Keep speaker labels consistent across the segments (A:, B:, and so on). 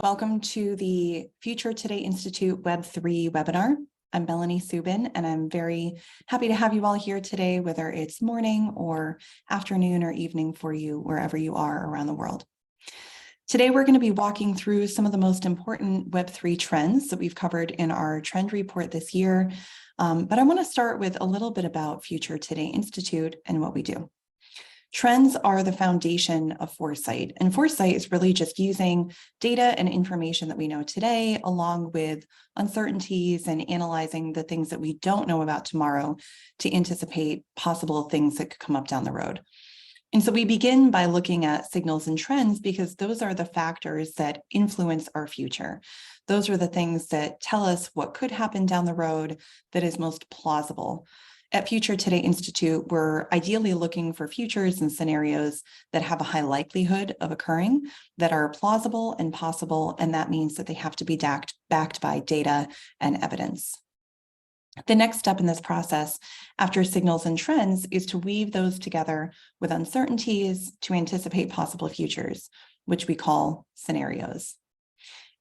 A: Welcome to the Future Today Institute Web3 webinar. I'm Melanie Subin, and I'm very happy to have you all here today, whether it's morning or afternoon or evening for you, wherever you are around the world. Today, we're going to be walking through some of the most important Web3 trends that we've covered in our trend report this year. But I want to start with a little bit about Future Today Institute and what we do. Trends are the foundation of foresight, and foresight is really just using data and information that we know today, along with uncertainties and analyzing the things that we don't know about tomorrow to anticipate possible things that could come up down the road. And so we begin by looking at signals and trends because those are the factors that influence our future. Those are the things that tell us what could happen down the road that is most plausible. At Future Today Institute, we're ideally looking for futures and scenarios that have a high likelihood of occurring, that are plausible and possible, and that means that they have to be backed by data and evidence. The next step in this process, after signals and trends, is to weave those together with uncertainties to anticipate possible futures, which we call scenarios.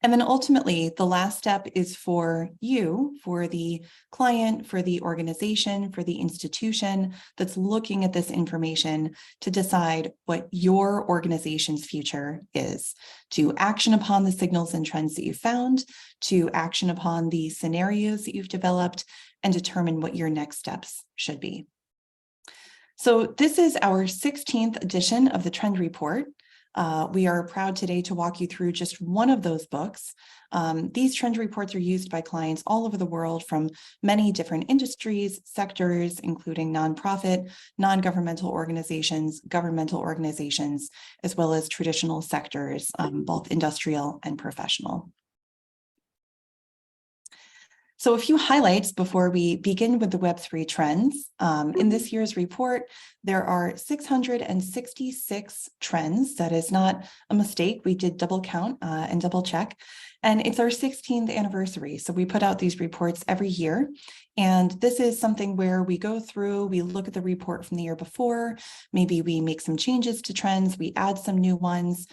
A: And then ultimately, the last step is for you, for the client, for the organization, for the institution that's looking at this information to decide what your organization's future is, to action upon the signals and trends that you've found, to action upon the scenarios that you've developed, and determine what your next steps should be. So this is our 16th edition of the Trend Report. We are proud today to walk you through just one of those books. These trend reports are used by clients all over the world from many different industries, sectors, including nonprofit, non-governmental organizations, governmental organizations, as well as traditional sectors, both industrial and professional. So a few highlights before we begin with the Web3 trends. In this year's report, there are 666 trends. That is not a mistake. We did double count and double check. And it's our 16th anniversary. So we put out these reports every year. And this is something where we go through, we look at the report from the year before, maybe we make some changes to trends, we add some new ones,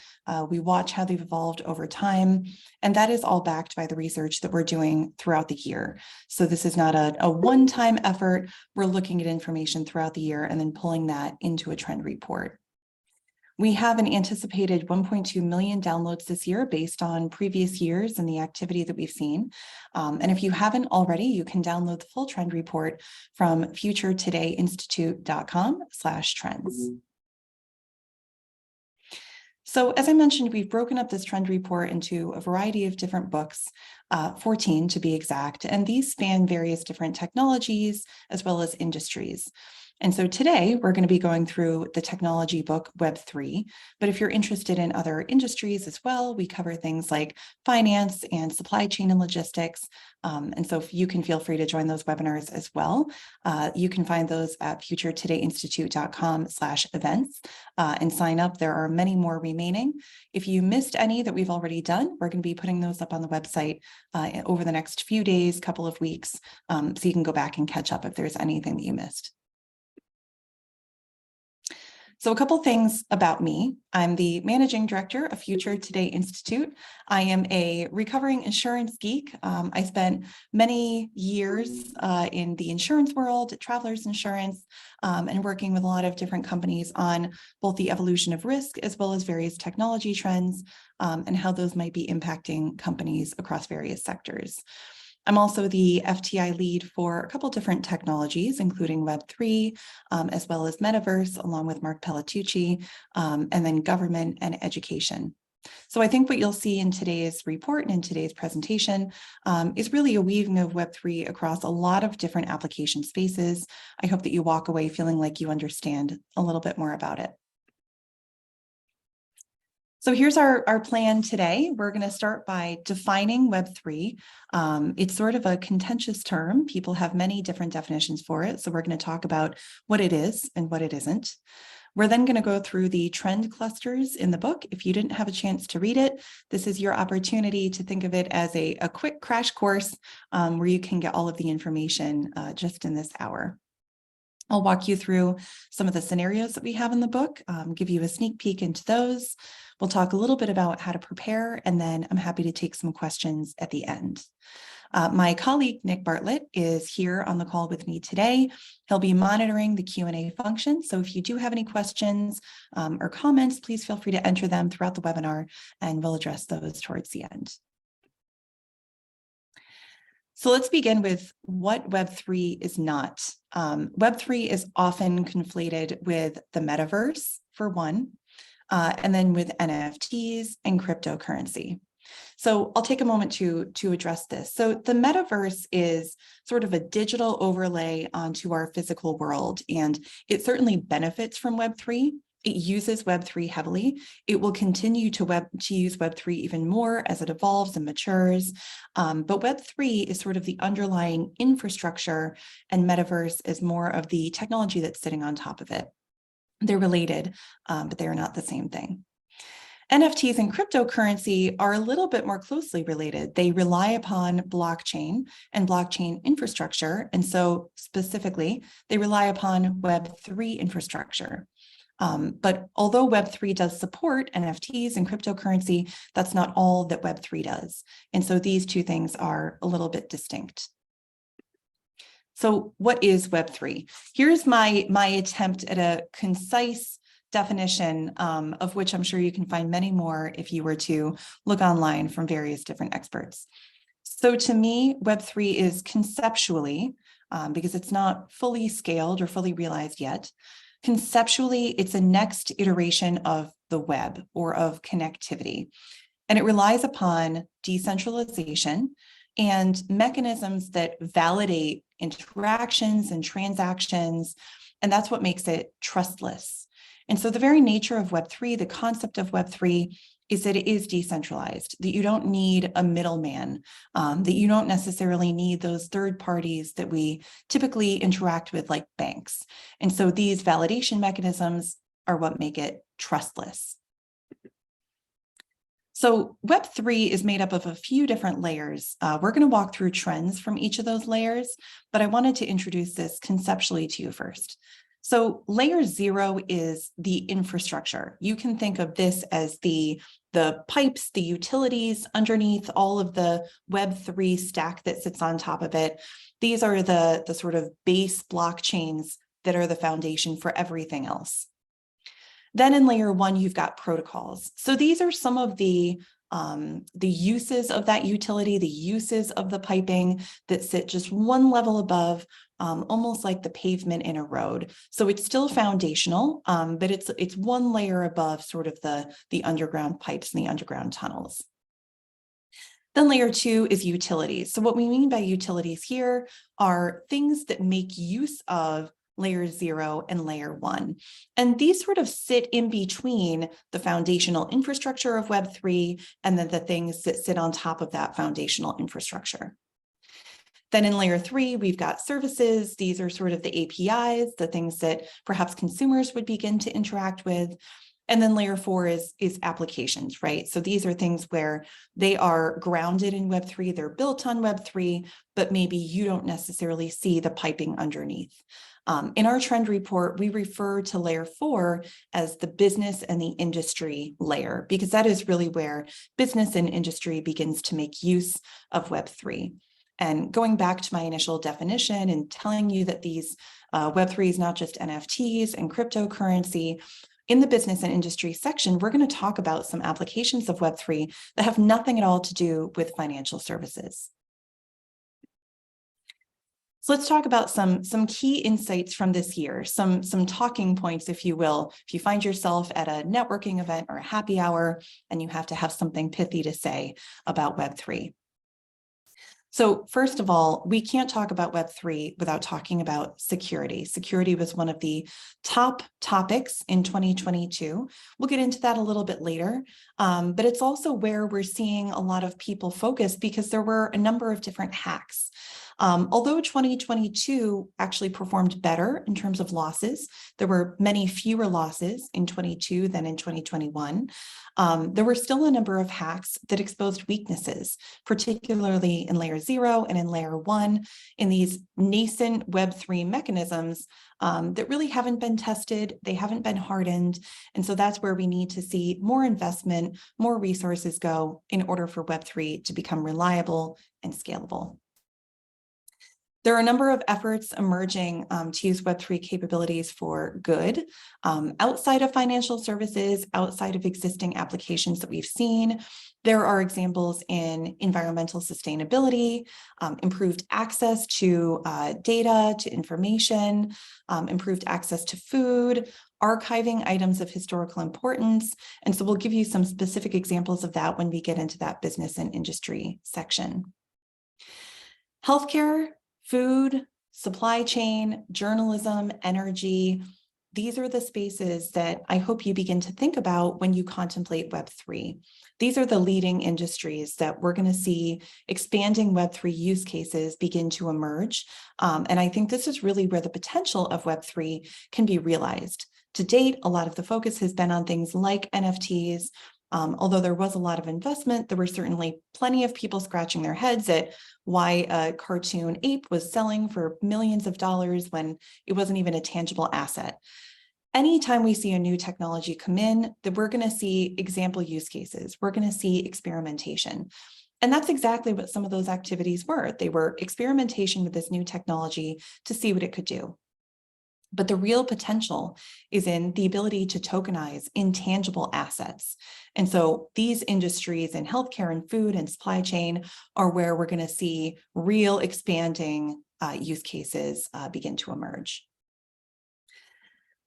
A: we watch how they've evolved over time. And that is all backed by the research that we're doing throughout the year. So this is not a one-time effort. We're looking at information throughout the year and then pulling that into a trend report. We have an anticipated 1.2 million downloads this year based on previous years and the activity that we've seen. And if you haven't already, you can download the full trend report from futuretodayinstitute.com/trends. So as I mentioned, we've broken up this trend report into a variety of different books, 14 to be exact, and these span various different technologies as well as industries. And so today we're going to be going through the technology book Web3, but if you're interested in other industries as well, we cover things like finance and supply chain and logistics. And so you can feel free to join those webinars as well. You can find those at futuretodayinstitute.com/events and sign up. There are many more remaining. If you missed any that we've already done, we're going to be putting those up on the website over the next few days, couple of weeks, so you can go back and catch up if there's anything that you missed. So a couple things about me. I'm the managing director of Future Today Institute. I am a recovering insurance geek. I spent many years in the insurance world, travelers insurance, and working with a lot of different companies on both the evolution of risk as well as various technology trends and how those might be impacting companies across various sectors. I'm also the FTI lead for a couple different technologies, including Web3, as well as Metaverse, along with Mark Pellatucci, and then government and education. So I think what you'll see in today's report and in today's presentation is really a weaving of Web3 across a lot of different application spaces. I hope that you walk away feeling like you understand a little bit more about it. So here's our plan today. We're going to start by defining Web3. It's sort of a contentious term. People have many different definitions for it. So we're going to talk about what it is and what it isn't. We're then going to go through the trend clusters in the book. If you didn't have a chance to read it, this is your opportunity to think of it as a quick crash course where you can get all of the information just in this hour. I'll walk you through some of the scenarios that we have in the book, give you a sneak peek into those. We'll talk a little bit about how to prepare, and then I'm happy to take some questions at the end. My colleague, Nick Bartlett, is here on the call with me today. He'll be monitoring the Q&A function. So if you do have any questions or comments, please feel free to enter them throughout the webinar, and we'll address those towards the end. So let's begin with what Web3 is not. Web3 is often conflated with the metaverse, for one, and then with NFTs and cryptocurrency. So I'll take a moment to address this. So the metaverse is sort of a digital overlay onto our physical world, and it certainly benefits from Web3. It uses Web3 heavily. It will continue to use Web3 even more as it evolves and matures. But Web3 is sort of the underlying infrastructure, and metaverse is more of the technology that's sitting on top of it. They're related, but they are not the same thing. NFTs and cryptocurrency are a little bit more closely related. They rely upon blockchain and blockchain infrastructure. And so specifically, they rely upon Web3 infrastructure. But although Web3 does support NFTs and cryptocurrency, that's not all that Web3 does. And so these two things are a little bit distinct. So what is Web3? Here's my attempt at a concise definition, of which I'm sure you can find many more if you were to look online from various different experts. So to me, Web3 is conceptually, because it's not fully scaled or fully realized yet, conceptually, it's a next iteration of the web or of connectivity. And it relies upon decentralization and mechanisms that validate interactions and transactions. And that's what makes it trustless. And so the very nature of Web3, the concept of Web3, is that it is decentralized, that you don't need a middleman, that you don't necessarily need those third parties that we typically interact with, like banks. And so these validation mechanisms are what make it trustless. So Web3 is made up of a few different layers. We're going to walk through trends from each of those layers, but I wanted to introduce this conceptually to you first. So layer 0 is the infrastructure. You can think of this as the pipes, the utilities underneath all of the Web3 stack that sits on top of it. These are the sort of base blockchains that are the foundation for everything else. Then in layer 1, you've got protocols. So these are some of the uses of that utility, the uses of the piping that sit just one level above, almost like the pavement in a road. So it's still foundational, but it's one layer above sort of the underground pipes and the underground tunnels. Then layer 2 is utilities. So what we mean by utilities here are things that make use of layer 0 and layer 1. And these sort of sit in between the foundational infrastructure of Web3 and then the things that sit on top of that foundational infrastructure. Then in layer 3, we've got services. These are sort of the APIs, the things that perhaps consumers would begin to interact with. And then layer 4 is applications, right? So these are things where they are grounded in Web3, they're built on Web3, but maybe you don't necessarily see the piping underneath. In our trend report, we refer to layer 4 as the business and the industry layer, because that is really where business and industry begins to make use of Web3. And going back to my initial definition and telling you that these Web3 is not just NFTs and cryptocurrency, in the business and industry section, we're going to talk about some applications of Web3 that have nothing at all to do with financial services. So let's talk about some key insights from this year, some talking points, if you will, if you find yourself at a networking event or a happy hour and you have to have something pithy to say about Web3. So first of all, we can't talk about Web3 without talking about security. Security was one of the top topics in 2022. We'll get into that a little bit later, but it's also where we're seeing a lot of people focus because there were a number of different hacks. Although 2022 actually performed better in terms of losses, there were many fewer losses in 22 than in 2021. There were still a number of hacks that exposed weaknesses, particularly in layer 0 and in layer 1, in these nascent Web3 mechanisms that really haven't been tested, they haven't been hardened. And so that's where we need to see more investment, more resources go in order for Web3 to become reliable and scalable. There are a number of efforts emerging to use Web3 capabilities for good outside of financial services, outside of existing applications that we've seen. There are examples in environmental sustainability, improved access to data, to information, improved access to food, archiving items of historical importance. And so we'll give you some specific examples of that when we get into that business and industry section. Healthcare, food, supply chain, journalism, energy, these are the spaces that I hope you begin to think about when you contemplate Web3. These are the leading industries that we're going to see expanding Web3 use cases begin to emerge. And I think this is really where the potential of Web3 can be realized. To date, a lot of the focus has been on things like NFTs. Although there was a lot of investment, there were certainly plenty of people scratching their heads at why a cartoon ape was selling for millions of dollars when it wasn't even a tangible asset. Anytime we see a new technology come in, that we're going to see example use cases, we're going to see experimentation. And that's exactly what some of those activities were. They were experimentation with this new technology to see what it could do. But the real potential is in the ability to tokenize intangible assets. And so these industries in healthcare and food and supply chain are where we're going to see real expanding use cases begin to emerge.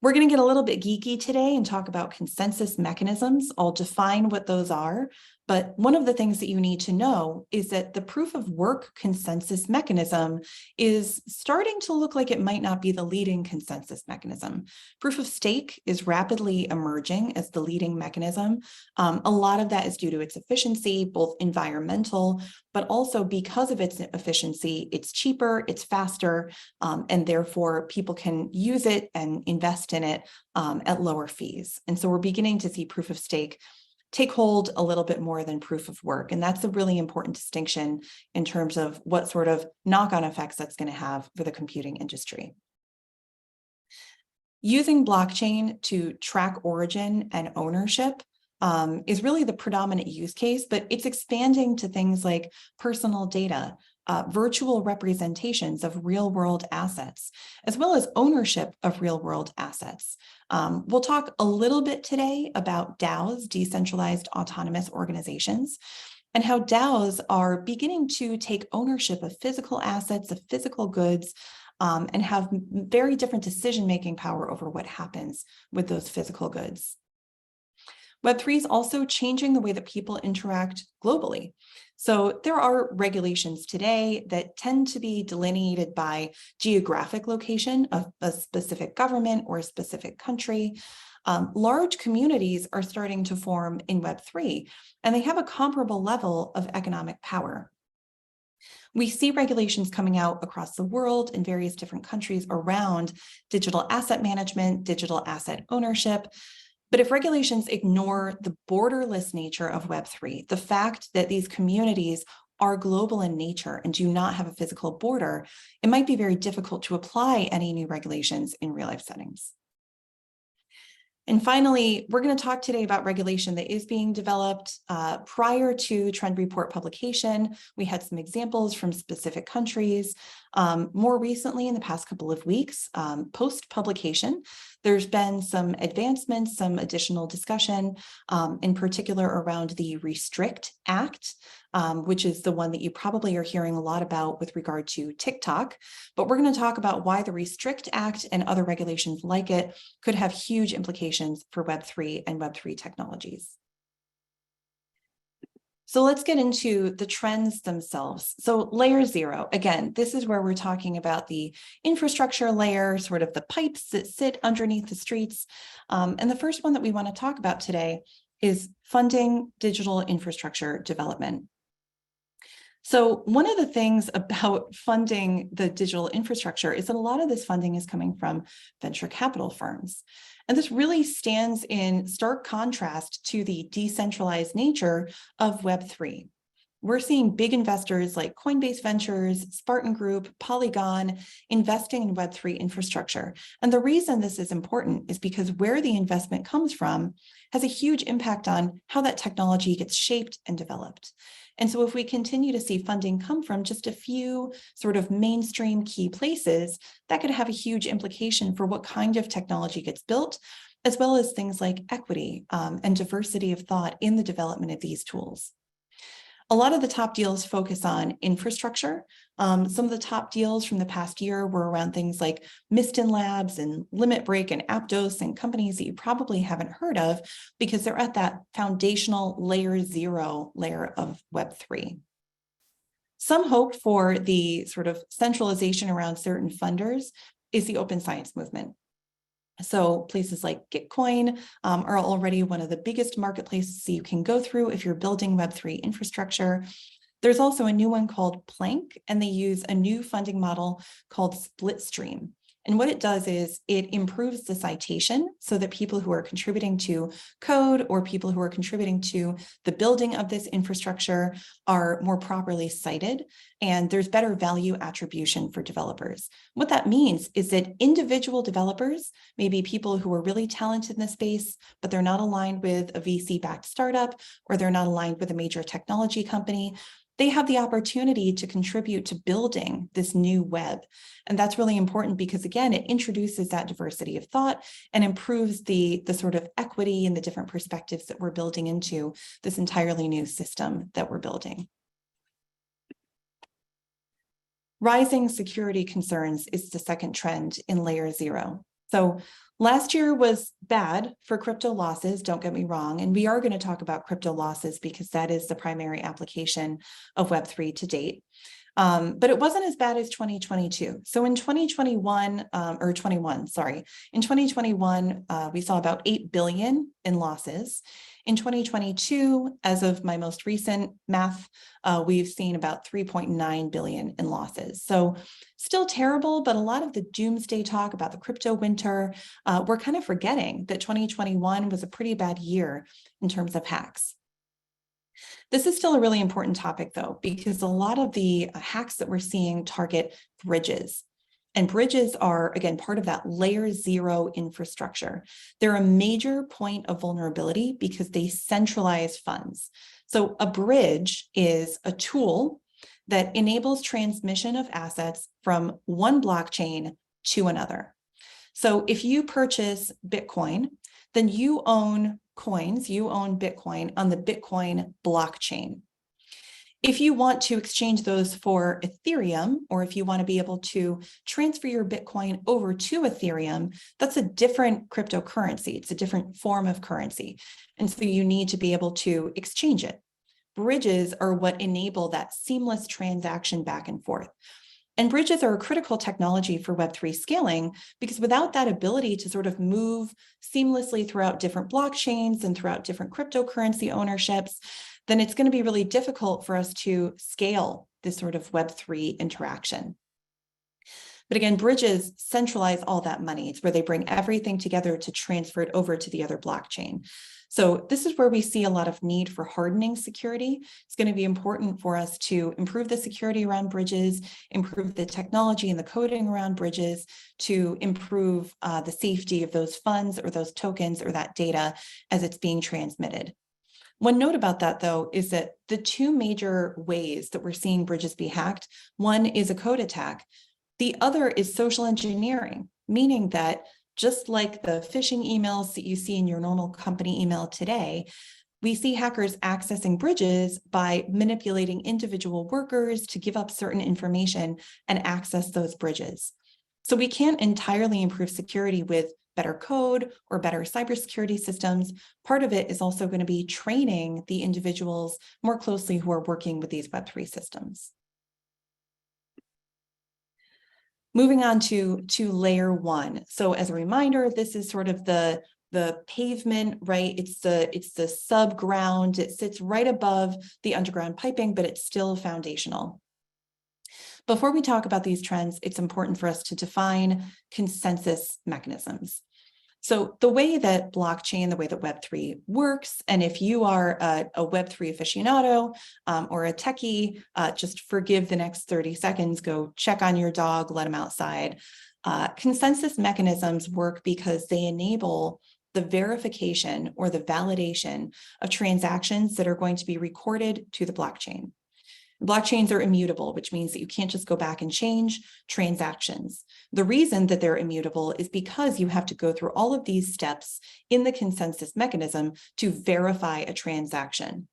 A: We're going to get a little bit geeky today and talk about consensus mechanisms. I'll define what those are, but one of the things that you need to know is that the proof of work consensus mechanism is starting to look like it might not be the leading consensus mechanism. Proof of stake is rapidly emerging as the leading mechanism. A lot of that is due to its efficiency, both environmental, but also because of its efficiency, it's cheaper, it's faster, and therefore people can use it and invest in it at lower fees. And so we're beginning to see proof of stake take hold a little bit more than proof of work. And that's a really important distinction in terms of what sort of knock-on effects that's going to have for the computing industry. Using blockchain to track origin and ownership is really the predominant use case, but it's expanding to things like personal data, virtual representations of real-world assets, as well as ownership of real-world assets. We'll talk a little bit today about DAOs, decentralized autonomous organizations, and how DAOs are beginning to take ownership of physical assets, of physical goods, and have very different decision-making power over what happens with those physical goods. Web3 is also changing the way that people interact globally. So there are regulations today that tend to be delineated by geographic location of a specific government or a specific country. Large communities are starting to form in Web3, and they have a comparable level of economic power. We see regulations coming out across the world in various different countries around digital asset management, digital asset ownership. But if regulations ignore the borderless nature of Web3, the fact that these communities are global in nature and do not have a physical border, it might be very difficult to apply any new regulations in real-life settings. And finally, we're going to talk today about regulation that is being developed prior to Trend Report publication. We had some examples from specific countries. More recently, in the past couple of weeks, post-publication, there's been some advancements, some additional discussion, in particular around the Restrict Act, which is the one that you probably are hearing a lot about with regard to TikTok. But we're going to talk about why the Restrict Act and other regulations like it could have huge implications for Web3 and Web3 technologies. So let's get into the trends themselves. So layer 0, again, this is where we're talking about the infrastructure layer, sort of the pipes that sit underneath the streets. And the first one that we want to talk about today is funding digital infrastructure development. So one of the things about funding the digital infrastructure is that a lot of this funding is coming from venture capital firms. And this really stands in stark contrast to the decentralized nature of Web3. We're seeing big investors like Coinbase Ventures, Spartan Group, Polygon investing in Web3 infrastructure. And the reason this is important is because where the investment comes from has a huge impact on how that technology gets shaped and developed. And so if we continue to see funding come from just a few sort of mainstream key places, that could have a huge implication for what kind of technology gets built, as well as things like equity and diversity of thought in the development of these tools. A lot of the top deals focus on infrastructure. Some of the top deals from the past year were around things like Mistin Labs and Limit Break and Aptos and companies that you probably haven't heard of because they're at that foundational layer 0 layer of Web3. Some hope for the sort of centralization around certain funders is the open science movement. So places like Gitcoin are already one of the biggest marketplaces you can go through if you're building Web3 infrastructure. There's also a new one called Plank, and they use a new funding model called Splitstream. And what it does is it improves the citation so that people who are contributing to code or people who are contributing to the building of this infrastructure are more properly cited, and there's better value attribution for developers. What that means is that individual developers, maybe people who are really talented in the space, but they're not aligned with a VC-backed startup, or they're not aligned with a major technology company, they have the opportunity to contribute to building this new web. And that's really important because, again, it introduces that diversity of thought and improves the sort of equity and the different perspectives that we're building into this entirely new system that we're building. Rising security concerns is the second trend in layer 0. So last year was bad for crypto losses, don't get me wrong, and we are going to talk about crypto losses because that is the primary application of Web3 to date. But it wasn't as bad as 2022. So in 2021, in 2021, we saw about 8 billion in losses. In 2022, as of my most recent math, we've seen about 3.9 billion in losses. So still terrible, but a lot of the doomsday talk about the crypto winter, we're kind of forgetting that 2021 was a pretty bad year in terms of hacks. This is still a really important topic, though, because a lot of the hacks that we're seeing target bridges. And bridges are, again, part of that layer 0 infrastructure. They're a major point of vulnerability because they centralize funds. So a bridge is a tool that enables transmission of assets from one blockchain to another. So if you purchase Bitcoin, then you own coins, you own Bitcoin on the Bitcoin blockchain. If you want to exchange those for Ethereum, or if you want to be able to transfer your Bitcoin over to Ethereum, that's a different cryptocurrency. It's a different form of currency. And so you need to be able to exchange it. Bridges are what enable that seamless transaction back and forth. And bridges are a critical technology for Web3 scaling because without that ability to sort of move seamlessly throughout different blockchains and throughout different cryptocurrency ownerships, then it's going to be really difficult for us to scale this sort of Web3 interaction. But again, bridges centralize all that money. It's where they bring everything together to transfer it over to the other blockchain. So this is where we see a lot of need for hardening security. It's going to be important for us to improve the security around bridges, improve the technology and the coding around bridges to improve the safety of those funds or those tokens or that data as it's being transmitted. One note about that, though, is that the two major ways that we're seeing bridges be hacked, one is a code attack. The other is social engineering, meaning that just like the phishing emails that you see in your normal company email today, we see hackers accessing bridges by manipulating individual workers to give up certain information and access those bridges. So we can't entirely improve security with better code or better cybersecurity systems. Part of it is also going to be training the individuals more closely who are working with these Web3 systems. Moving on to layer 1. So as a reminder, this is sort of the the pavement, right? It's the subground. It sits right above the underground piping, but it's still foundational. Before we talk about these trends, it's important for us to define consensus mechanisms. So the way that blockchain, the way that Web3 works, and if you are a Web3 aficionado or a techie, just forgive the next 30 seconds, go check on your dog, let him outside. Consensus mechanisms work because they enable the verification or the validation of transactions that are going to be recorded to the blockchain. Blockchains are immutable, which means that you can't just go back and change transactions. The reason that they're immutable is because you have to go through all of these steps in the consensus mechanism to verify a transaction.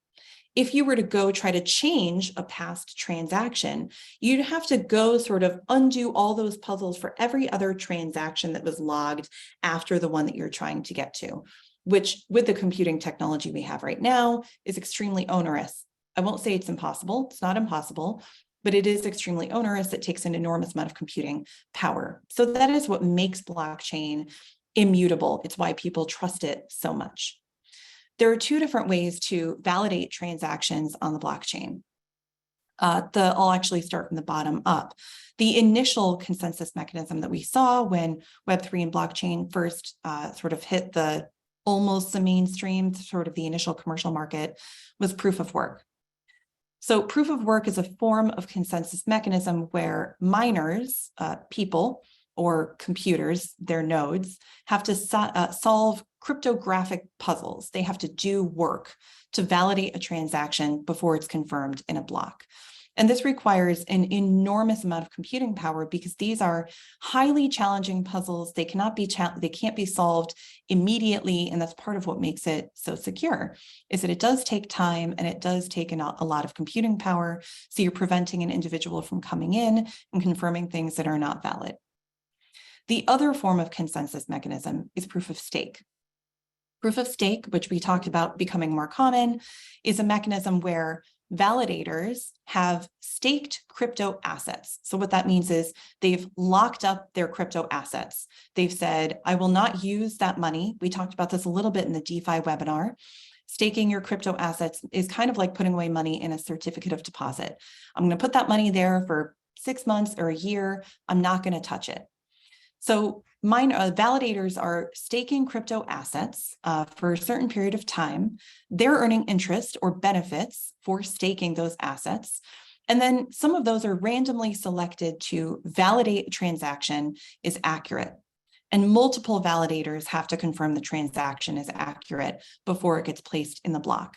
A: If you were to go try to change a past transaction, you'd have to go sort of undo all those puzzles for every other transaction that was logged after the one that you're trying to get to, which with the computing technology we have right now is extremely onerous. I won't say it's impossible. It's not impossible, but it is extremely onerous. It takes an enormous amount of computing power. So that is what makes blockchain immutable. It's why people trust it so much. There are two different ways to validate transactions on the blockchain. I'll actually start from the bottom up. The initial consensus mechanism that we saw when Web3 and blockchain first sort of hit almost the mainstream, sort of the initial commercial market, was proof of work. So proof of work is a form of consensus mechanism where miners, people, or computers, their nodes, have to solve cryptographic puzzles. They have to do work to validate a transaction before it's confirmed in a block. And this requires an enormous amount of computing power because these are highly challenging puzzles. They can't be solved immediately. And that's part of what makes it so secure, is that it does take time and it does take a lot of computing power. So you're preventing an individual from coming in and confirming things that are not valid. The other form of consensus mechanism is proof of stake. Proof of stake, which we talked about becoming more common, is a mechanism where validators have staked crypto assets. So what that means is they've locked up their crypto assets. They've said, I will not use that money. We talked about this a little bit in the DeFi webinar. Staking your crypto assets is kind of like putting away money in a certificate of deposit. I'm going to put that money there for 6 months or a year. I'm not going to touch it. So validators are staking crypto assets for a certain period of time. They're earning interest or benefits for staking those assets. And then some of those are randomly selected to validate a transaction is accurate. And multiple validators have to confirm the transaction is accurate before it gets placed in the block.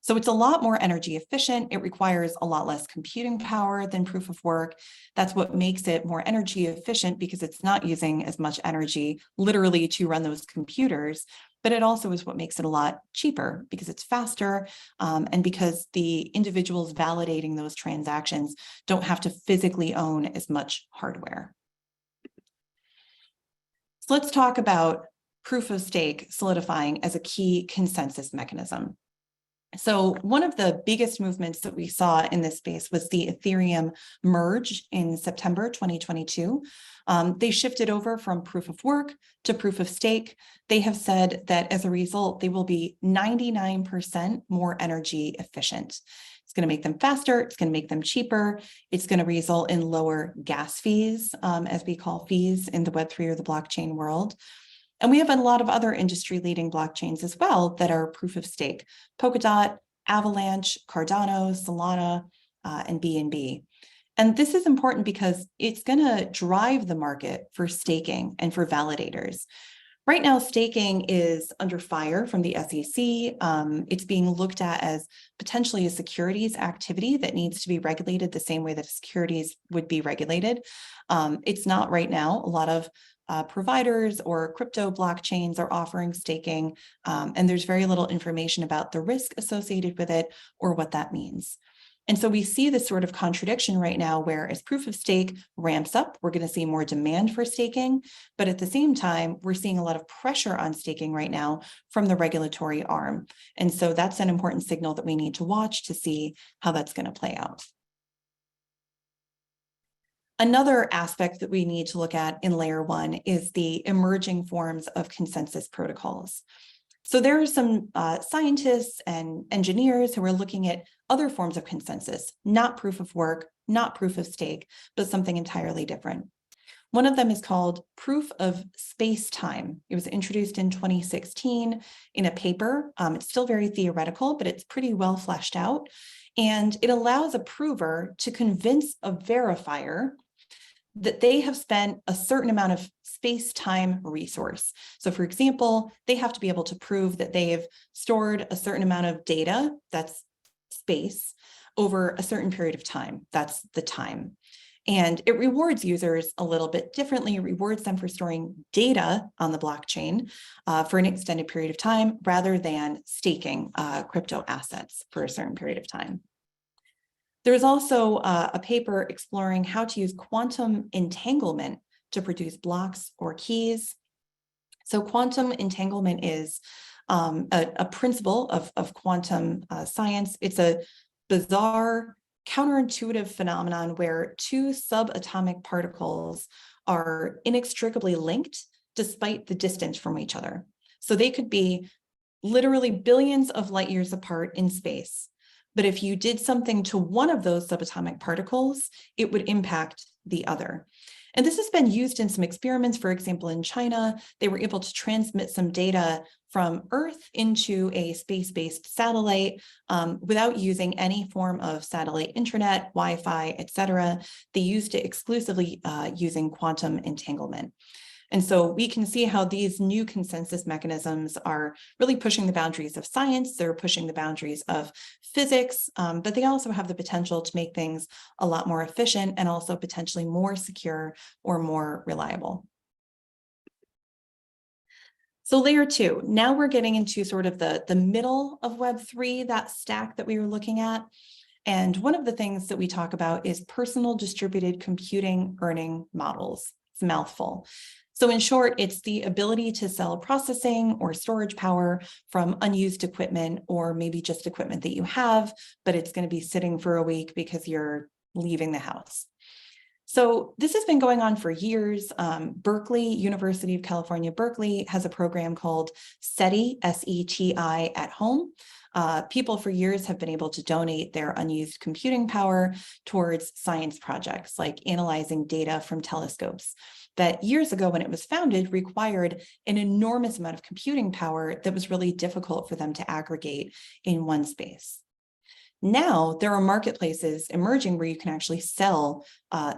A: So it's a lot more energy efficient. It requires a lot less computing power than proof of work. That's what makes it more energy efficient because it's not using as much energy literally to run those computers, but it also is what makes it a lot cheaper because it's faster and because the individuals validating those transactions don't have to physically own as much hardware. So let's talk about proof of stake solidifying as a key consensus mechanism. So one of the biggest movements that we saw in this space was the Ethereum merge in September 2022. They shifted over from proof of work to proof of stake. They have said that as a result, they will be 99% more energy efficient. It's going to make them faster. It's going to make them cheaper. It's going to result in lower gas fees, as we call fees in the Web3 or the blockchain world. And we have a lot of other industry-leading blockchains as well that are proof of stake: Polkadot, Avalanche, Cardano, Solana, and BNB. And this is important because it's going to drive the market for staking and for validators. Right now, staking is under fire from the SEC. It's being looked at as potentially a securities activity that needs to be regulated the same way that securities would be regulated. It's not right now. A lot of providers or crypto blockchains are offering staking, and there's very little information about the risk associated with it or what that means. And so we see this sort of contradiction right now where as proof of stake ramps up, we're going to see more demand for staking. But at the same time, we're seeing a lot of pressure on staking right now from the regulatory arm. And so that's an important signal that we need to watch to see how that's going to play out. Another aspect that we need to look at in layer 1 is the emerging forms of consensus protocols. So there are some scientists and engineers who are looking at other forms of consensus, not proof of work, not proof of stake, but something entirely different. One of them is called proof of space-time. It was introduced in 2016 in a paper. It's still very theoretical, but it's pretty well fleshed out. And it allows a prover to convince a verifier that they have spent a certain amount of space-time resource. So for example, they have to be able to prove that they've stored a certain amount of data, that's space, over a certain period of time, that's the time. And it rewards users a little bit differently. It rewards them for storing data on the blockchain for an extended period of time, rather than staking crypto assets for a certain period of time. There's also a paper exploring how to use quantum entanglement to produce blocks or keys. So quantum entanglement is a principle of quantum science. It's a bizarre, counterintuitive phenomenon where two subatomic particles are inextricably linked despite the distance from each other. So they could be literally billions of light years apart in space. But if you did something to one of those subatomic particles, it would impact the other. And this has been used in some experiments. For example, in China, they were able to transmit some data from Earth into a space-based satellite without using any form of satellite internet, Wi-Fi, et cetera. They used it exclusively using quantum entanglement. And so we can see how these new consensus mechanisms are really pushing the boundaries of science, they're pushing the boundaries of physics, but they also have the potential to make things a lot more efficient and also potentially more secure or more reliable. So layer 2, now we're getting into sort of the middle of Web3, that stack that we were looking at. And one of the things that we talk about is personal distributed computing earning models. It's a mouthful. So in short, it's the ability to sell processing or storage power from unused equipment, or maybe just equipment that you have, but it's going to be sitting for a week because you're leaving the house. So this has been going on for years. Berkeley, University of California, Berkeley has a program called SETI, S-E-T-I, at home. People for years have been able to donate their unused computing power towards science projects like analyzing data from telescopes that years ago when it was founded required an enormous amount of computing power that was really difficult for them to aggregate in one space. Now there are marketplaces emerging where you can actually sell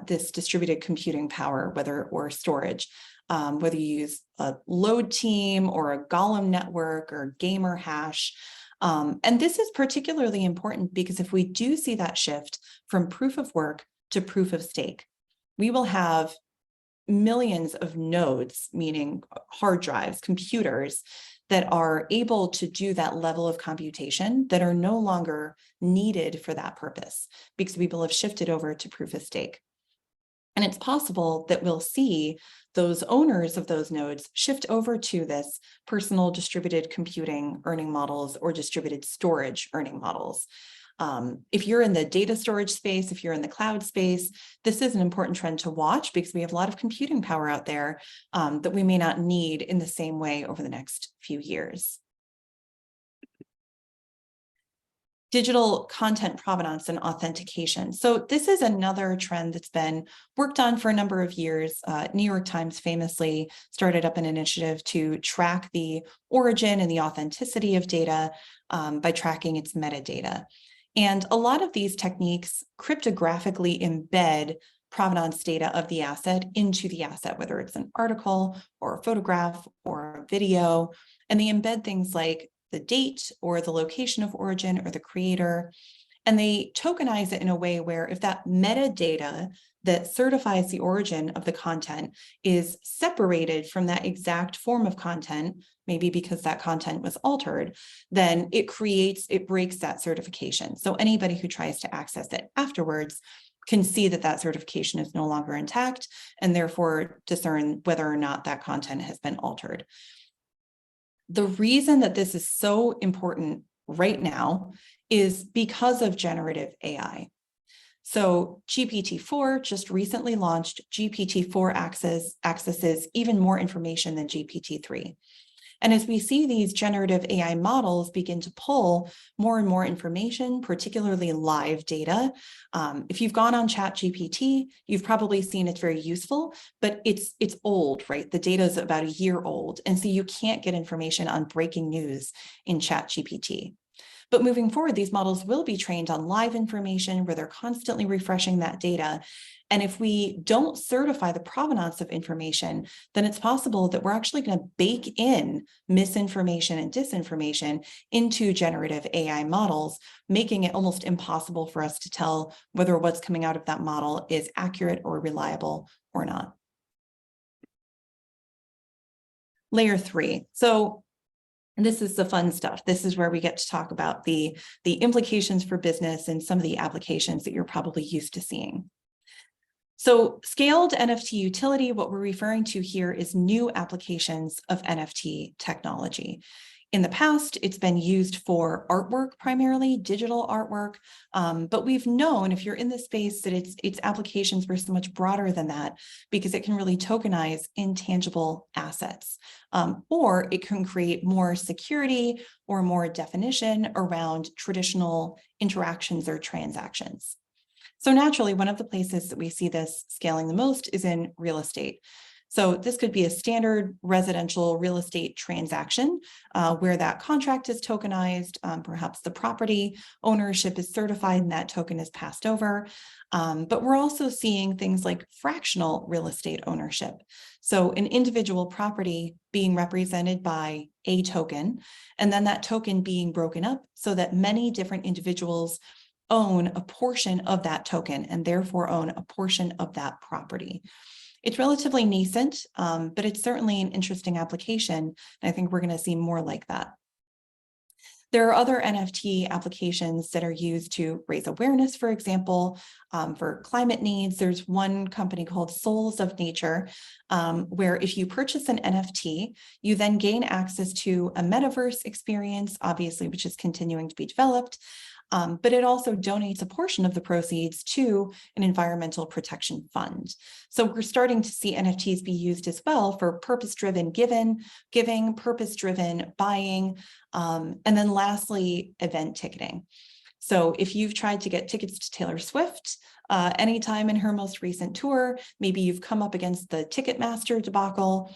A: this distributed computing power, or storage, whether you use a load team or a Golem network or gamer hash. And this is particularly important because if we do see that shift from proof of work to proof of stake, we will have millions of nodes, meaning hard drives, computers, that are able to do that level of computation that are no longer needed for that purpose because people have shifted over to proof of stake. And it's possible that we'll see those owners of those nodes shift over to this personal distributed computing earning models or distributed storage earning models. If you're in the data storage space, if you're in the cloud space, this is an important trend to watch because we have a lot of computing power out there that we may not need in the same way over the next few years. Digital content provenance and authentication. So this is another trend that's been worked on for a number of years. New York Times famously started up an initiative to track the origin and the authenticity of data by tracking its metadata. And a lot of these techniques cryptographically embed provenance data of the asset into the asset, whether it's an article or a photograph or a video, and they embed things like the date or the location of origin or the creator, and they tokenize it in a way where if that metadata that certifies the origin of the content is separated from that exact form of content, maybe because that content was altered, then it breaks that certification. So anybody who tries to access it afterwards can see that that certification is no longer intact and therefore discern whether or not that content has been altered. The reason that this is so important right now is because of generative AI. So GPT-4 just recently launched. GPT-4 accesses even more information than GPT-3. And as we see these generative AI models begin to pull more and more information, particularly live data, if you've gone on ChatGPT, you've probably seen it's very useful, but it's old, right? The data is about a year old. And so you can't get information on breaking news in ChatGPT. But moving forward, these models will be trained on live information where they're constantly refreshing that data. And if we don't certify the provenance of information, then it's possible that we're actually going to bake in misinformation and disinformation into generative AI models, making it almost impossible for us to tell whether what's coming out of that model is accurate or reliable or not. Layer 3. So this is the fun stuff. This is where we get to talk about the implications for business and some of the applications that you're probably used to seeing. So scaled NFT utility, what we're referring to here is new applications of NFT technology. In the past, it's been used for artwork, primarily digital artwork, but we've known, if you're in this space, that its applications were so much broader than that because it can really tokenize intangible assets, or it can create more security or more definition around traditional interactions or transactions. So naturally, one of the places that we see this scaling the most is in real estate. So this could be a standard residential real estate transaction where that contract is tokenized, perhaps the property ownership is certified and that token is passed over. But we're also seeing things like fractional real estate ownership. So an individual property being represented by a token, and then that token being broken up so that many different individuals own a portion of that token and therefore own a portion of that property. It's relatively nascent, but it's certainly an interesting application. And I think we're going to see more like that. There are other NFT applications that are used to raise awareness, for example, for climate needs. There's one company called Souls of Nature, where if you purchase an NFT, you then gain access to a metaverse experience, obviously, which is continuing to be developed. But it also donates a portion of the proceeds to an environmental protection fund. So we're starting to see NFTs be used as well for purpose-driven giving, purpose-driven buying, and then lastly, event ticketing. So if you've tried to get tickets to Taylor Swift anytime in her most recent tour, maybe you've come up against the Ticketmaster debacle.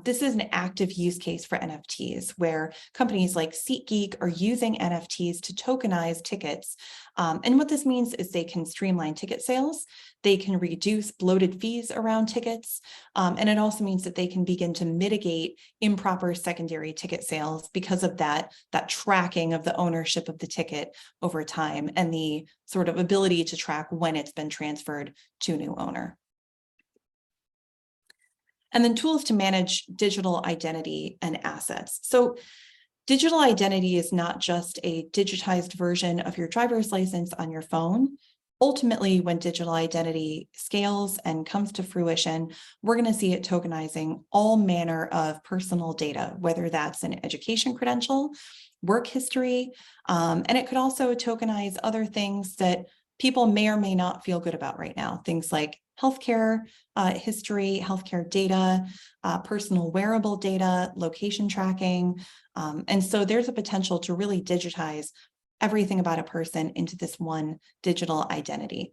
A: This is an active use case for NFTs where companies like SeatGeek are using NFTs to tokenize tickets. And what this means is they can streamline ticket sales, they can reduce bloated fees around tickets, and it also means that they can begin to mitigate improper secondary ticket sales because of that tracking of the ownership of the ticket over time and the sort of ability to track when it's been transferred to a new owner. And then tools to manage digital identity and assets. So digital identity is not just a digitized version of your driver's license on your phone. Ultimately, when digital identity scales and comes to fruition, we're going to see it tokenizing all manner of personal data, whether that's an education credential, work history, and it could also tokenize other things that people may or may not feel good about right now. Things like healthcare history, healthcare data, personal wearable data, location tracking. And so there's a potential to really digitize everything about a person into this one digital identity.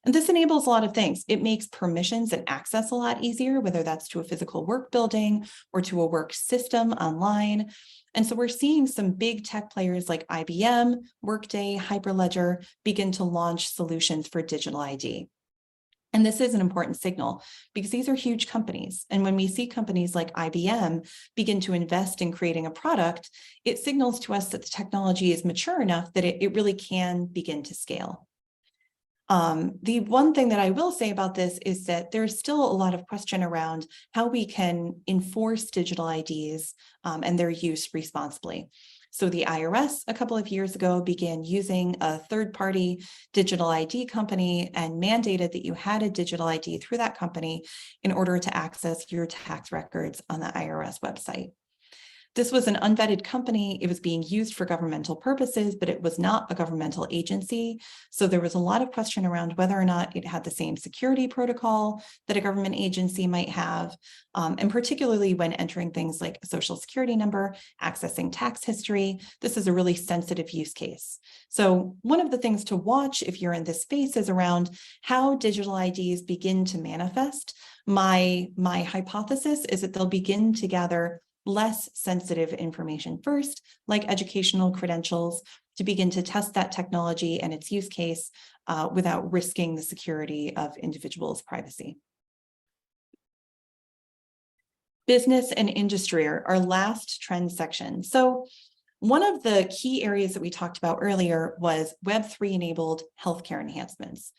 A: And this enables a lot of things. It makes permissions and access a lot easier, whether that's to a physical work building or to a work system online. And so we're seeing some big tech players like IBM, Workday, Hyperledger begin to launch solutions for digital ID. And this is an important signal because these are huge companies. And when we see companies like IBM begin to invest in creating a product, it signals to us that the technology is mature enough that it really can begin to scale. The one thing that I will say about this is that there's still a lot of question around how we can enforce digital IDs and their use responsibly. So the IRS a couple of years ago began using a third-party digital ID company and mandated that you had a digital ID through that company in order to access your tax records on the IRS website. This was an unvetted company. It was being used for governmental purposes, but it was not a governmental agency. So there was a lot of question around whether or not it had the same security protocol that a government agency might have, and particularly when entering things like a social security number, accessing tax history. This is a really sensitive use case. So one of the things to watch if you're in this space is around how digital IDs begin to manifest. My hypothesis is that they'll begin to gather less sensitive information first, like educational credentials, to begin to test that technology and its use case without risking the security of individuals' privacy. Business and industry are our last trend section. So one of the key areas that we talked about earlier was Web3 enabled healthcare enhancements.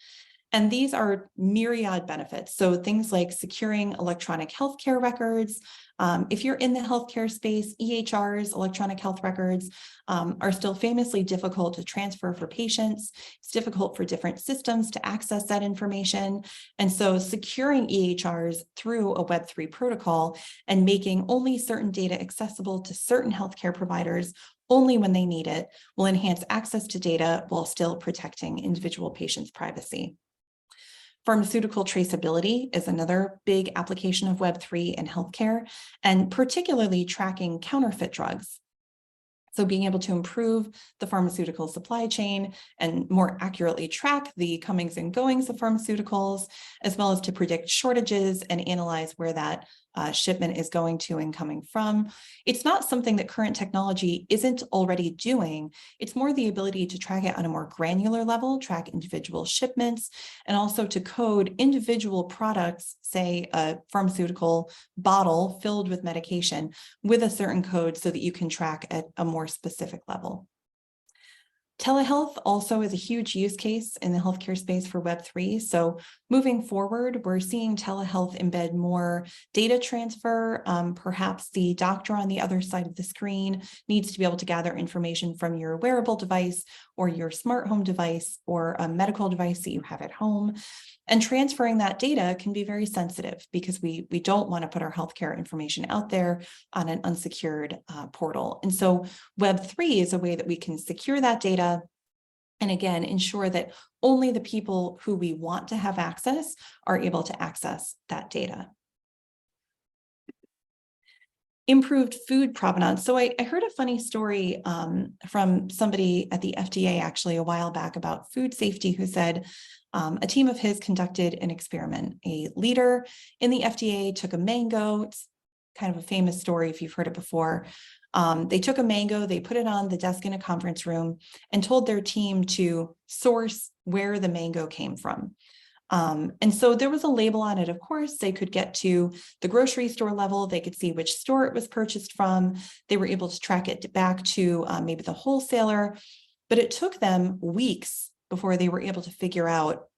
A: And these are myriad benefits. So things like securing electronic healthcare records. If you're in the healthcare space, EHRs, electronic health records, are still famously difficult to transfer for patients. It's difficult for different systems to access that information. And so securing EHRs through a Web3 protocol and making only certain data accessible to certain healthcare providers only when they need it will enhance access to data while still protecting individual patients' privacy. Pharmaceutical traceability is another big application of Web3 in healthcare, and particularly tracking counterfeit drugs. So being able to improve the pharmaceutical supply chain and more accurately track the comings and goings of pharmaceuticals, as well as to predict shortages and analyze where that shipment is going to and coming from. It's not something that current technology isn't already doing. It's more the ability to track it on a more granular level, track individual shipments, and also to code individual products, say a pharmaceutical bottle filled with medication with a certain code so that you can track at a more specific level. Telehealth also is a huge use case in the healthcare space for Web3. So moving forward, we're seeing telehealth embed more data transfer. Perhaps the doctor on the other side of the screen needs to be able to gather information from your wearable device or your smart home device or a medical device that you have at home. And transferring that data can be very sensitive because we don't want to put our healthcare information out there on an unsecured portal. And so Web3 is a way that we can secure that data and again, ensure that only the people who we want to have access are able to access that data. Improved food provenance. So I heard a funny story from somebody at the FDA actually a while back about food safety who said a team of his conducted an experiment. A leader in the FDA took a mango. It's kind of a famous story if you've heard it before. They took a mango, they put it on the desk in a conference room and told their team to source where the mango came from. And so there was a label on it, of course. They could get to the grocery store level. They could see which store it was purchased from. They were able to track it back to maybe the wholesaler, but it took them weeks before they were able to figure out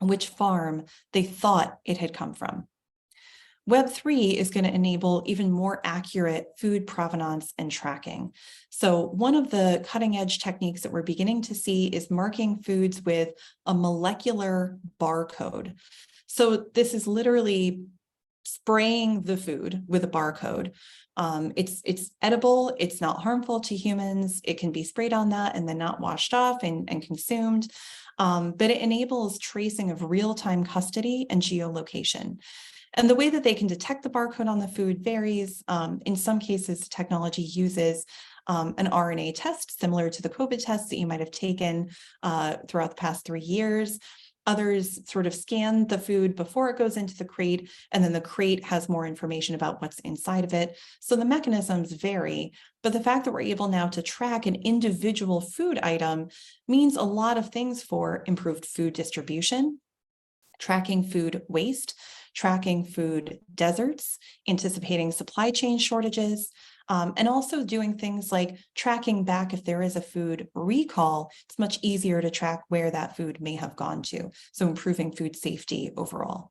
A: which farm they thought it had come from. Web3 is going to enable even more accurate food provenance and tracking. So one of the cutting edge techniques that we're beginning to see is marking foods with a molecular barcode. So this is literally spraying the food with a barcode. It's edible, it's not harmful to humans, it can be sprayed on that and then not washed off and consumed, but it enables tracing of real-time custody and geolocation. And the way that they can detect the barcode on the food varies. In some cases, technology uses an RNA test similar to the COVID tests that you might have taken throughout the past 3 years. Others sort of scan the food before it goes into the crate, and then the crate has more information about what's inside of it. So the mechanisms vary, but the fact that we're able now to track an individual food item means a lot of things for improved food distribution, tracking food waste, tracking food deserts, anticipating supply chain shortages, and also doing things like tracking back if there is a food recall. It's much easier to track where that food may have gone to, so improving food safety overall.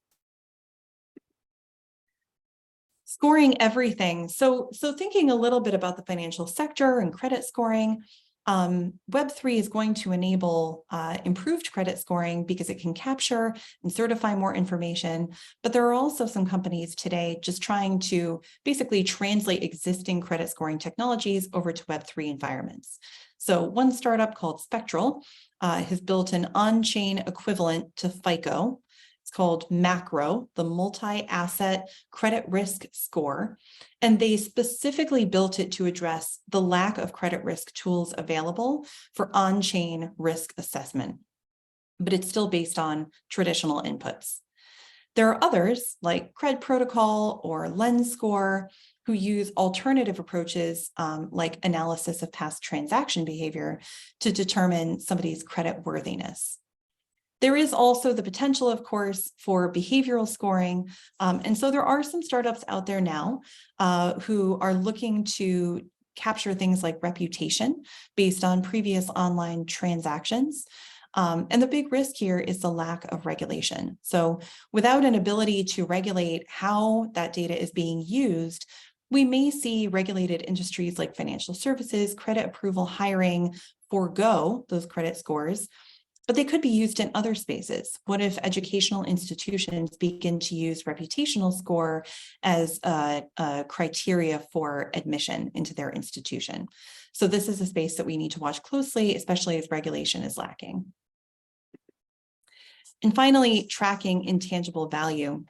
A: Scoring everything. So thinking a little bit about the financial sector and credit scoring, Web3 is going to enable improved credit scoring because it can capture and certify more information. But there are also some companies today just trying to basically translate existing credit scoring technologies over to Web3 environments. So one startup called Spectral has built an on-chain equivalent to FICO. It's called Macro, the multi-asset credit risk score. And they specifically built it to address the lack of credit risk tools available for on-chain risk assessment. But it's still based on traditional inputs. There are others like Cred Protocol or Lens Score who use alternative approaches like analysis of past transaction behavior to determine somebody's credit worthiness. There is also the potential, of course, for behavioral scoring. And so there are some startups out there now who are looking to capture things like reputation based on previous online transactions. And the big risk here is the lack of regulation. So without an ability to regulate how that data is being used, we may see regulated industries like financial services, credit approval, hiring, forego those credit scores. But they could be used in other spaces. What if educational institutions begin to use reputational score as a criteria for admission into their institution? So this is a space that we need to watch closely, especially as regulation is lacking. And finally, tracking intangible value.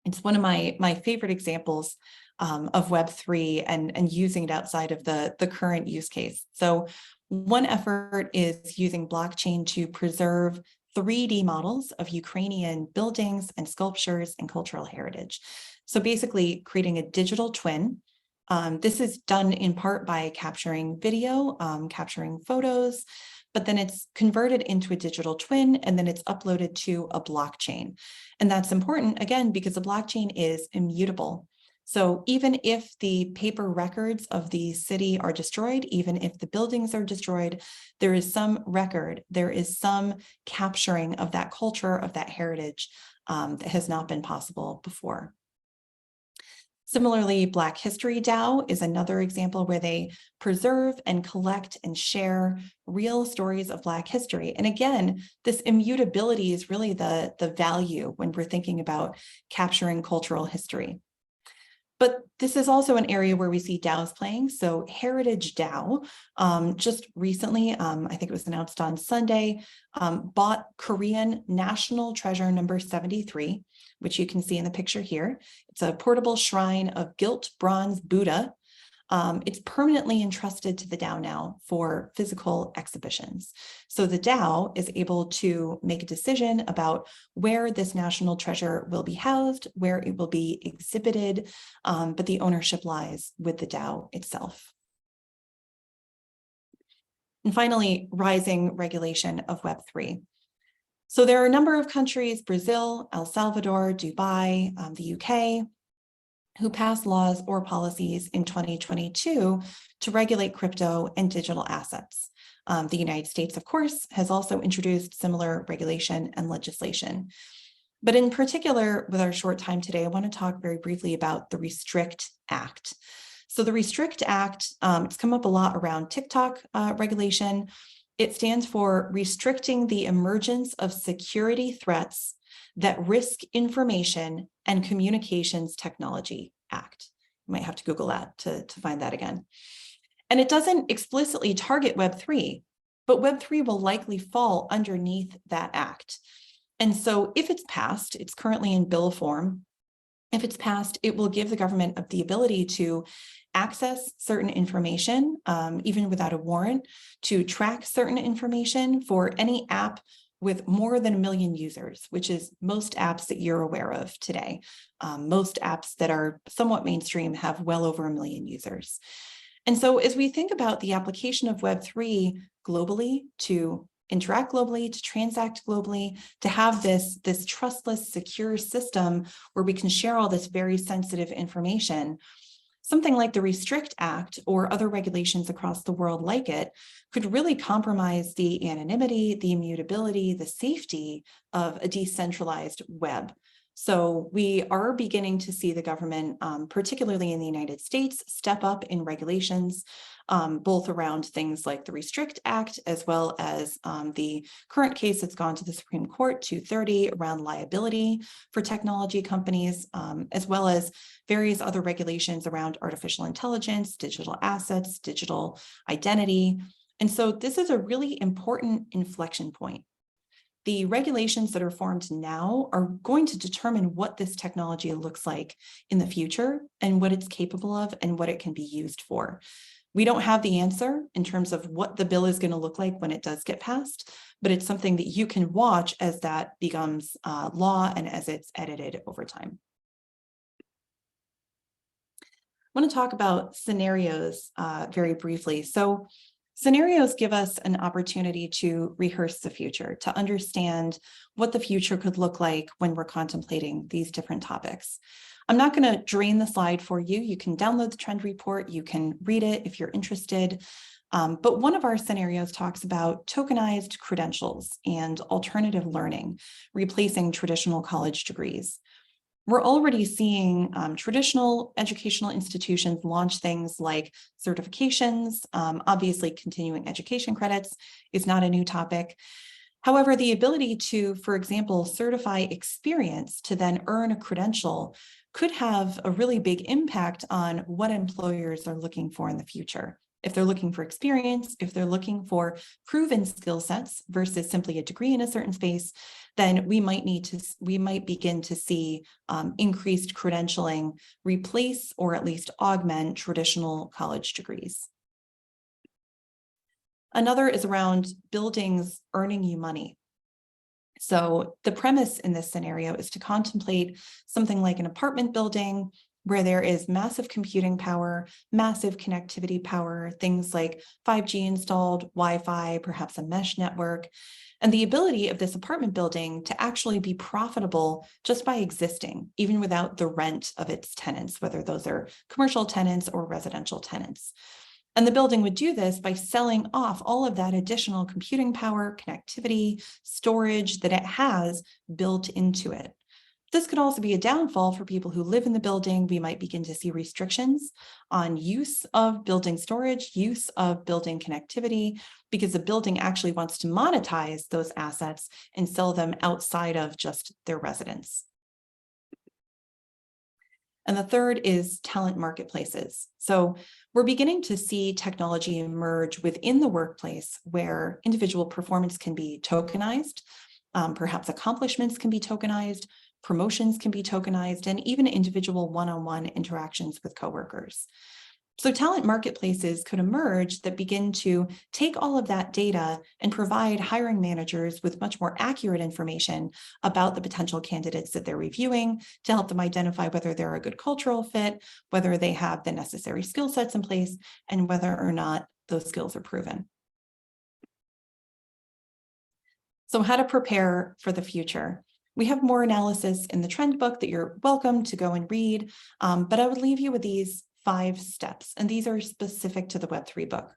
A: It's one of my favorite examples of Web3 and using it outside of the current use case. So one effort is using blockchain to preserve 3D models of Ukrainian buildings and sculptures and cultural heritage. So basically creating a digital twin. This is done in part by capturing video, capturing photos, but then it's converted into a digital twin and then it's uploaded to a blockchain. And that's important, again, because the blockchain is immutable. So even if the paper records of the city are destroyed, even if the buildings are destroyed, there is some record, there is some capturing of that culture, of that heritage that has not been possible before. Similarly, Black History DAO is another example where they preserve and collect and share real stories of Black history. And again, this immutability is really the value when we're thinking about capturing cultural history. But this is also an area where we see DAOs playing. So Heritage DAO, just recently, I think it was announced on Sunday, bought Korean National Treasure number 73, which you can see in the picture here. It's a portable shrine of gilt bronze Buddha. It's permanently entrusted to the DAO now for physical exhibitions. So the DAO is able to make a decision about where this national treasure will be housed, where it will be exhibited, but the ownership lies with the DAO itself. And finally, rising regulation of Web3. So there are a number of countries, Brazil, El Salvador, Dubai, the UK, who passed laws or policies in 2022 to regulate crypto and digital assets. The United States, of course, has also introduced similar regulation and legislation. But in particular, with our short time today, I want to talk very briefly about the Restrict Act. So the Restrict Act, it's come up a lot around TikTok regulation. It stands for Restricting the Emergence of Security Threats that Risk Information and Communications Technology Act. You might have to Google that to find that again. And it doesn't explicitly target Web3, but Web3 will likely fall underneath that act. And so if it's passed, it's currently in bill form. If it's passed, it will give the government the ability to access certain information, even without a warrant, to track certain information for any app with more than 1 million users, which is most apps that you're aware of today. Most apps that are somewhat mainstream have well over 1 million users. And so as we think about the application of Web3 globally, to interact globally, to transact globally, to have this trustless, secure system where we can share all this very sensitive information, something like the Restrict Act or other regulations across the world like it could really compromise the anonymity, the immutability, the safety of a decentralized web. So we are beginning to see the government, particularly in the United States, step up in regulations, both around things like the Restrict Act, as well as the current case that's gone to the Supreme Court, 230, around liability for technology companies, as well as various other regulations around artificial intelligence, digital assets, digital identity. And so this is a really important inflection point. The regulations that are formed now are going to determine what this technology looks like in the future and what it's capable of and what it can be used for. We don't have the answer in terms of what the bill is going to look like when it does get passed, but it's something that you can watch as that becomes law and as it's edited over time. I want to talk about scenarios very briefly. So scenarios give us an opportunity to rehearse the future, to understand what the future could look like when we're contemplating these different topics. I'm not going to drain the slide for you. You can download the trend report. You can read it if you're interested. But one of our scenarios talks about tokenized credentials and alternative learning, replacing traditional college degrees. We're already seeing traditional educational institutions launch things like certifications. Obviously, continuing education credits is not a new topic. However, the ability to, for example, certify experience to then earn a credential could have a really big impact on what employers are looking for in the future. If they're looking for experience, if they're looking for proven skill sets versus simply a degree in a certain space, then we might begin to see increased credentialing replace or at least augment traditional college degrees. Another is around buildings earning you money. So the premise in this scenario is to contemplate something like an apartment building where there is massive computing power, massive connectivity power, things like 5G installed, Wi-Fi, perhaps a mesh network, and the ability of this apartment building to actually be profitable just by existing, even without the rent of its tenants, whether those are commercial tenants or residential tenants. And the building would do this by selling off all of that additional computing power, connectivity, storage that it has built into it. This could also be a downfall for people who live in the building. We might begin to see restrictions on use of building storage, use of building connectivity, because the building actually wants to monetize those assets and sell them outside of just their residence. And the third is talent marketplaces. So we're beginning to see technology emerge within the workplace where individual performance can be tokenized, perhaps accomplishments can be tokenized, promotions can be tokenized, and even individual one-on-one interactions with coworkers. So talent marketplaces could emerge that begin to take all of that data and provide hiring managers with much more accurate information about the potential candidates that they're reviewing to help them identify whether they're a good cultural fit, whether they have the necessary skill sets in place, and whether or not those skills are proven. So how to prepare for the future. We have more analysis in the trend book that you're welcome to go and read, but I would leave you with these 5 steps, and these are specific to the Web3 book.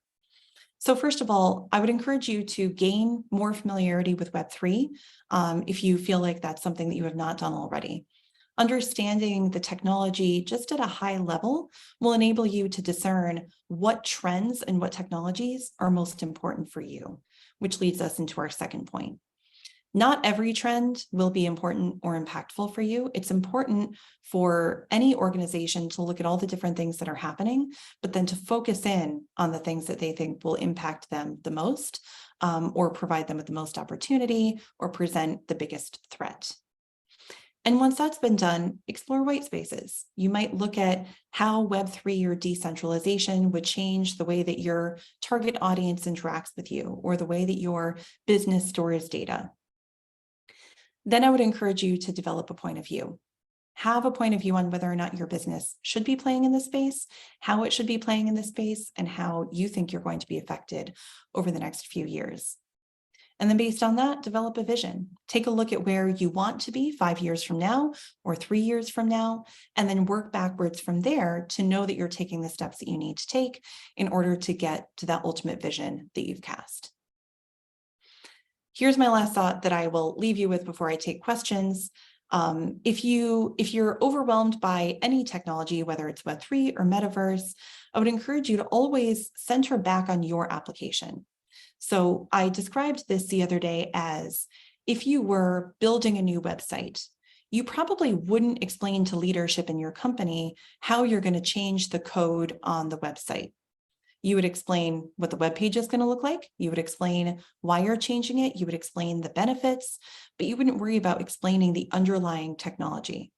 A: So first of all, I would encourage you to gain more familiarity with Web3 if you feel like that's something that you have not done already. Understanding the technology just at a high level will enable you to discern what trends and what technologies are most important for you, which leads us into our second point. Not every trend will be important or impactful for you. It's important for any organization to look at all the different things that are happening, but then to focus in on the things that they think will impact them the most, or provide them with the most opportunity, or present the biggest threat. And once that's been done, explore white spaces. You might look at how Web3 or decentralization would change the way that your target audience interacts with you, or the way that your business stores data. Then I would encourage you to develop a point of view. Have a point of view on whether or not your business should be playing in this space, how it should be playing in this space, and how you think you're going to be affected over the next few years. And then based on that, develop a vision. Take a look at where you want to be 5 years from now or 3 years from now, and then work backwards from there to know that you're taking the steps that you need to take in order to get to that ultimate vision that you've cast. Here's my last thought that I will leave you with before I take questions. If you're overwhelmed by any technology, whether it's Web3 or Metaverse, I would encourage you to always center back on your application. So I described this the other day as if you were building a new website, you probably wouldn't explain to leadership in your company how you're going to change the code on the website. You would explain what the web page is going to look like. You would explain why you're changing it. You would explain the benefits, but you wouldn't worry about explaining the underlying technology.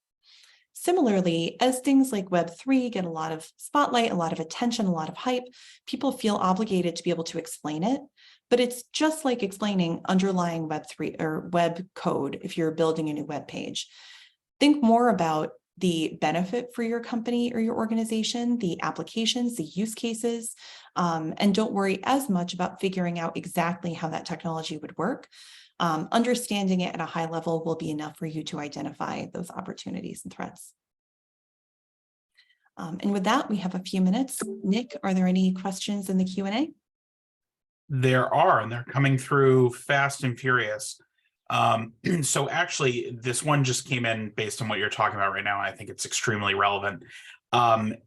A: Similarly, as things like Web3 get a lot of spotlight, a lot of attention, a lot of hype, people feel obligated to be able to explain it. But it's just like explaining underlying Web3 or web code if you're building a new web page. Think more about the benefit for your company or your organization, the applications, the use cases, and don't worry as much about figuring out exactly how that technology would work. Understanding it at a high level will be enough for you to identify those opportunities and threats. And with that, we have a few minutes. Nick, are there any questions in the Q&A?
B: There are, and they're coming through fast and furious. So actually, this one just came in based on what you're talking about right now, and I think it's extremely relevant. The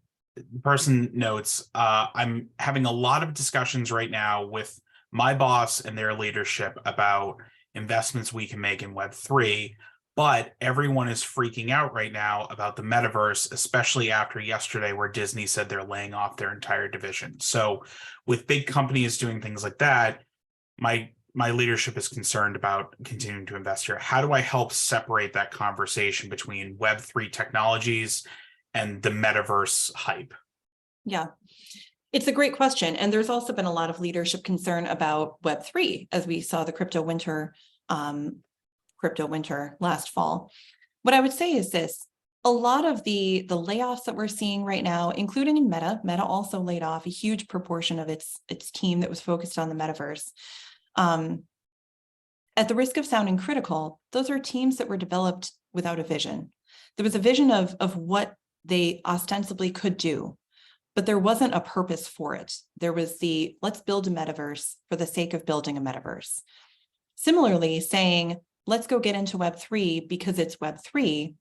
B: person notes, I'm having a lot of discussions right now with my boss and their leadership about investments we can make in Web3, but everyone is freaking out right now about the metaverse, especially after yesterday where Disney said they're laying off their entire division. So with big companies doing things like that, my leadership is concerned about continuing to invest here. How do I help separate that conversation between Web3 technologies and the metaverse hype?
A: Yeah, it's a great question. And there's also been a lot of leadership concern about Web3 as we saw the crypto winter last fall. What I would say is this: a lot of the layoffs that we're seeing right now, including in Meta also laid off a huge proportion of its team that was focused on the metaverse. At the risk of sounding critical, those are teams that were developed without a vision. There was a vision of what they ostensibly could do, but there wasn't a purpose for it. There was the let's build a metaverse for the sake of building a metaverse. Similarly, saying, let's go get into Web3 because it's Web3,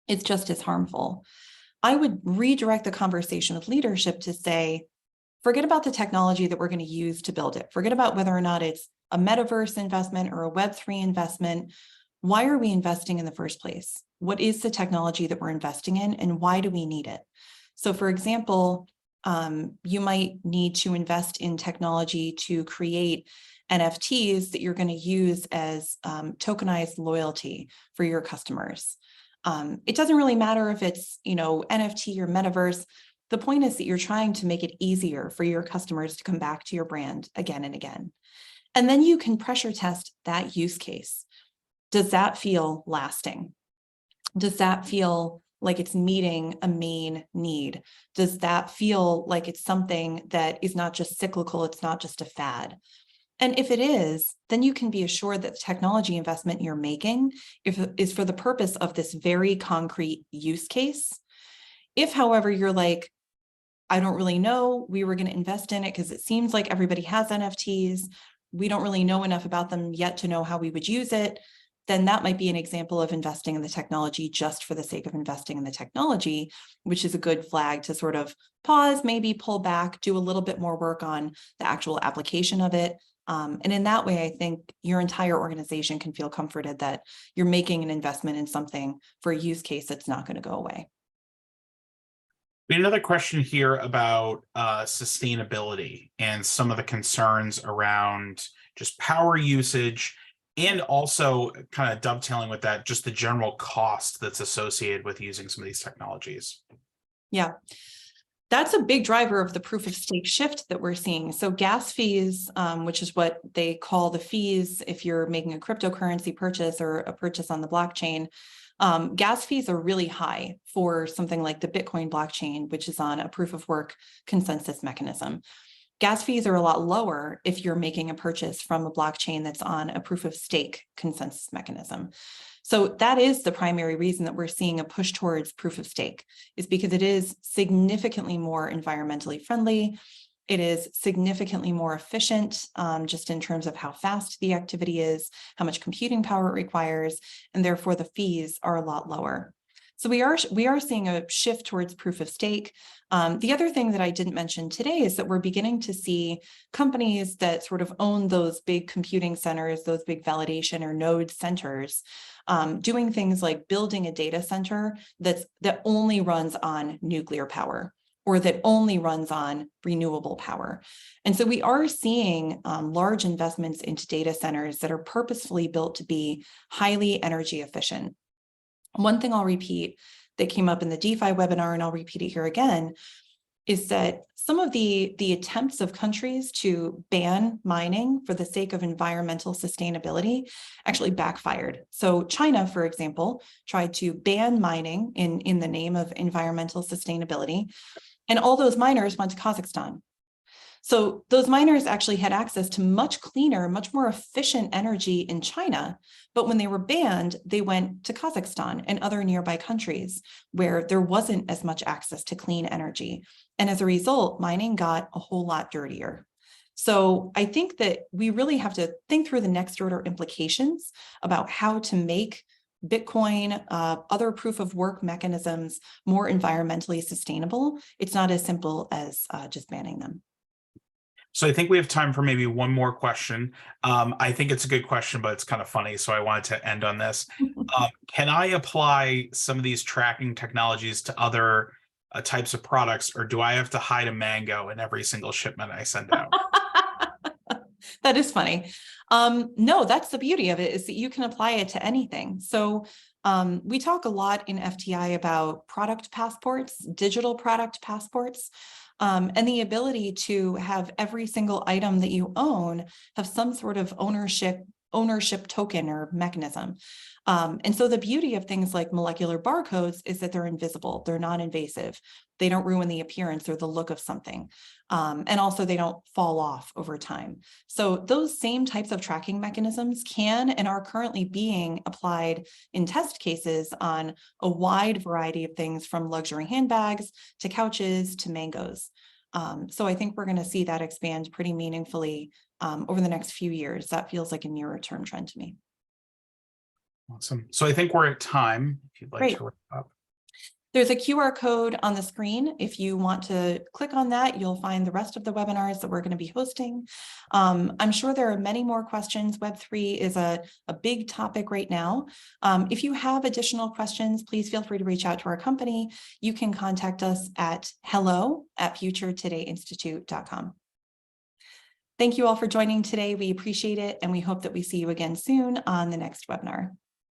A: it's just as harmful. I would redirect the conversation with leadership to say, forget about the technology that we're going to use to build it. Forget about whether or not it's a metaverse investment or a Web3 investment. Why are we investing in the first place? What is the technology that we're investing in, and why do we need it? So for example, you might need to invest in technology to create NFTs that you're going to use as tokenized loyalty for your customers. It doesn't really matter if it's, NFT or metaverse. The point is that you're trying to make it easier for your customers to come back to your brand again and again. And then you can pressure test that use case. Does that feel lasting? Does that feel like it's meeting a main need? Does that feel like it's something that is not just cyclical, it's not just a fad? And if it is, then you can be assured that the technology investment you're making is for the purpose of this very concrete use case. If, however, you're like, I don't really know, we were going to invest in it because it seems like everybody has NFTs, we don't really know enough about them yet to know how we would use it, then that might be an example of investing in the technology just for the sake of investing in the technology, which is a good flag to sort of pause, maybe pull back, do a little bit more work on the actual application of it. And in that way, I think your entire organization can feel comforted that you're making an investment in something for a use case that's not going to go away.
B: We have another question here about sustainability and some of the concerns around just power usage, and also kind of dovetailing with that, just the general cost that's associated with using some of these technologies.
A: Yeah, that's a big driver of the proof of stake shift that we're seeing. So gas fees, which is what they call the fees if you're making a cryptocurrency purchase or a purchase on the blockchain, gas fees are really high for something like the Bitcoin blockchain, which is on a proof of work consensus mechanism. Gas fees are a lot lower if you're making a purchase from a blockchain that's on a proof of stake consensus mechanism. So that is the primary reason that we're seeing a push towards proof of stake, is because it is significantly more environmentally friendly. It is significantly more efficient, just in terms of how fast the activity is, how much computing power it requires, and therefore the fees are a lot lower. So we are seeing a shift towards proof of stake. The other thing that I didn't mention today is that we're beginning to see companies that sort of own those big computing centers, those big validation or node centers, doing things like building a data center that only runs on nuclear power, or that only runs on renewable power. And so we are seeing large investments into data centers that are purposefully built to be highly energy efficient. One thing I'll repeat that came up in the DeFi webinar, and I'll repeat it here again, is that some of the attempts of countries to ban mining for the sake of environmental sustainability actually backfired. So China, for example, tried to ban mining in the name of environmental sustainability, and all those miners went to Kazakhstan. So those miners actually had access to much cleaner, much more efficient energy in China. But when they were banned, they went to Kazakhstan and other nearby countries where there wasn't as much access to clean energy. And as a result, mining got a whole lot dirtier. So I think that we really have to think through the next order implications about how to make Bitcoin, other proof of work mechanisms more environmentally sustainable. It's not as simple as just banning them.
B: So I think we have time for maybe one more question. I think it's a good question, but it's kind of funny, so I wanted to end on this. Can I apply some of these tracking technologies to other types of products, or do I have to hide a mango in every single shipment I send out?
A: That is funny. No, that's the beauty of it, is that you can apply it to anything. So we talk a lot in FTI about product passports, digital product passports. And the ability to have every single item that you own have some sort of ownership token or mechanism. And so the beauty of things like molecular barcodes is that they're invisible, they're non-invasive, they don't ruin the appearance or the look of something. And also they don't fall off over time. So those same types of tracking mechanisms can and are currently being applied in test cases on a wide variety of things, from luxury handbags to couches to mangoes. So I think we're going to see that expand pretty meaningfully over the next few years. That feels like a nearer term trend to me.
B: Awesome. So I think we're at time, if you'd like
A: Great.
B: to wrap up.
A: There's a QR code on the screen. If you want to click on that, you'll find the rest of the webinars that we're going to be hosting. I'm sure there are many more questions. Web3 is a big topic right now. If you have additional questions, please feel free to reach out to our company. You can contact us at hello@futuretodayinstitute.com. Thank you all for joining today. We appreciate it, and we hope that we see you again soon on the next webinar.